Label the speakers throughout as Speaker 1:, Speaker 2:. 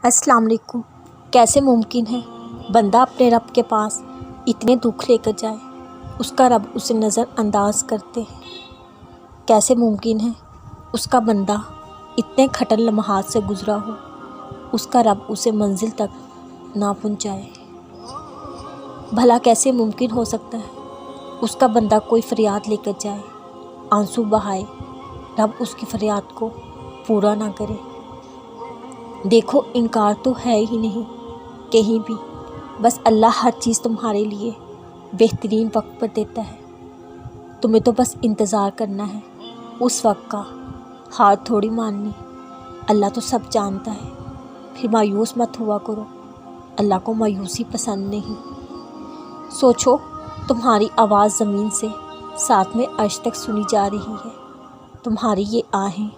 Speaker 1: अस्सलाम वालेकुम। कैसे मुमकिन है बंदा अपने रब के पास इतने दुख लेकर जाए, उसका रब उसे नज़रअंदाज करते हैं। कैसे मुमकिन है उसका बंदा इतने खटर लम्हात से गुज़रा हो, उसका रब उसे मंजिल तक ना पहुँचाए। भला कैसे मुमकिन हो सकता है उसका बंदा कोई फ़रियाद लेकर जाए, आंसू बहाए, रब उसकी फ़रियाद को पूरा ना करे। देखो, इनकार तो है ही नहीं कहीं भी, बस अल्लाह हर चीज़ तुम्हारे लिए बेहतरीन वक्त पर देता है। तुम्हें तो बस इंतज़ार करना है उस वक्त का, हार थोड़ी माननी। अल्लाह तो सब जानता है, फिर मायूस मत हुआ करो, अल्लाह को मायूसी पसंद नहीं। सोचो, तुम्हारी आवाज़ ज़मीन से साथ में अर्श तक सुनी जा रही है। तुम्हारी ये आहें,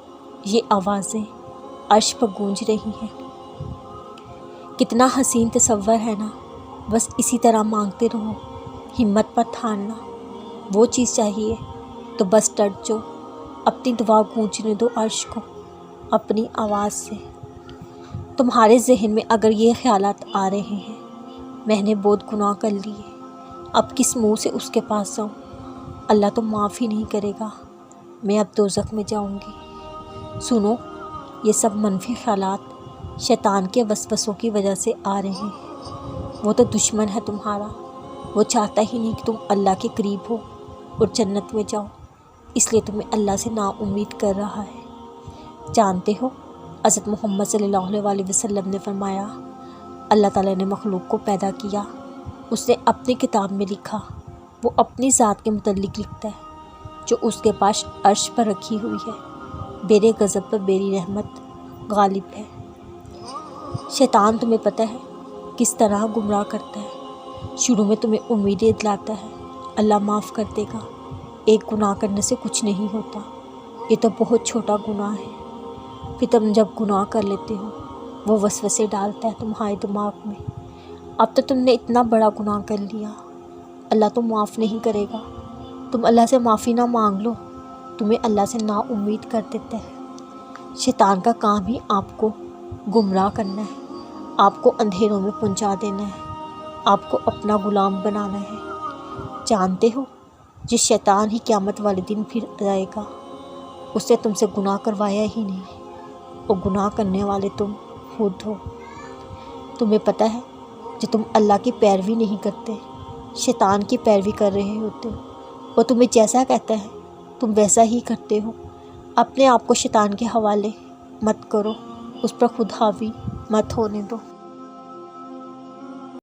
Speaker 1: ये आवाज़ें अर्श पर गूंज रही हैं। कितना हसीन तसव्वुर है ना। बस इसी तरह मांगते रहो, हिम्मत पर ठानना। वो चीज़ चाहिए तो बस डट जो, अपनी दुआ गूंजने दो अर्श को अपनी आवाज़ से। तुम्हारे जहन में अगर ये ख्यालात आ रहे हैं, मैंने बहुत गुनाह कर लिए, अब किस मुँह से उसके पास जाऊँ, अल्लाह तो माफ़ ही नहीं करेगा, मैं अब दोज़ख में जाऊँगी। सुनो, ये सब मनफी ख्यालात शैतान के वसवसों की वजह से आ रहे हैं। वो तो दुश्मन है तुम्हारा, वो चाहता ही नहीं कि तुम अल्लाह के करीब हो और जन्नत में जाओ, इसलिए तुम्हें अल्लाह से नाउम्मीद कर रहा है। जानते हो, हज़रत मोहम्मद सल्लल्लाहु अलैहि वसल्लम ने फरमाया, अल्लाह ताला ने मखलूक को पैदा किया, उसने अपनी किताब में लिखा, वो अपनी ज़ात के मुतल्लिक लिखता है, जो उसके पास अर्श पर रखी हुई है, मेरे गज़ब पर मेरी रहमत गालिब है। शैतान तुम्हें पता है किस तरह गुमराह करता है। शुरू में तुम्हें उम्मीदें दिलाता है, अल्लाह माफ़ कर देगा, एक गुनाह करने से कुछ नहीं होता, ये तो बहुत छोटा गुनाह है। फिर तुम जब गुनाह कर लेते हो, वो वसवसे डालता है तुम्हारे दिमाग में, अब तो तुमने इतना बड़ा गुनाह कर लिया, अल्लाह तो माफ़ नहीं करेगा, तुम अल्लाह से माफ़ी ना मांग लो, तुम्हें अल्लाह से ना उम्मीद कर देता है। शैतान का काम ही आपको गुमराह करना है, आपको अंधेरों में पहुंचा देना है, आपको अपना गुलाम बनाना है। जानते हो, जिस शैतान ही क़यामत वाले दिन फिर आएगा, उससे तुमसे गुनाह करवाया ही नहीं, और गुनाह करने वाले तुम खुद हो। तुम्हें पता है, जो तुम अल्लाह की पैरवी नहीं करते, शैतान की पैरवी कर रहे होते हो, वो तुम्हें जैसा कहता है तुम वैसा ही करते हो। अपने आप को शैतान के हवाले मत करो, उस पर खुद हावी मत होने दो।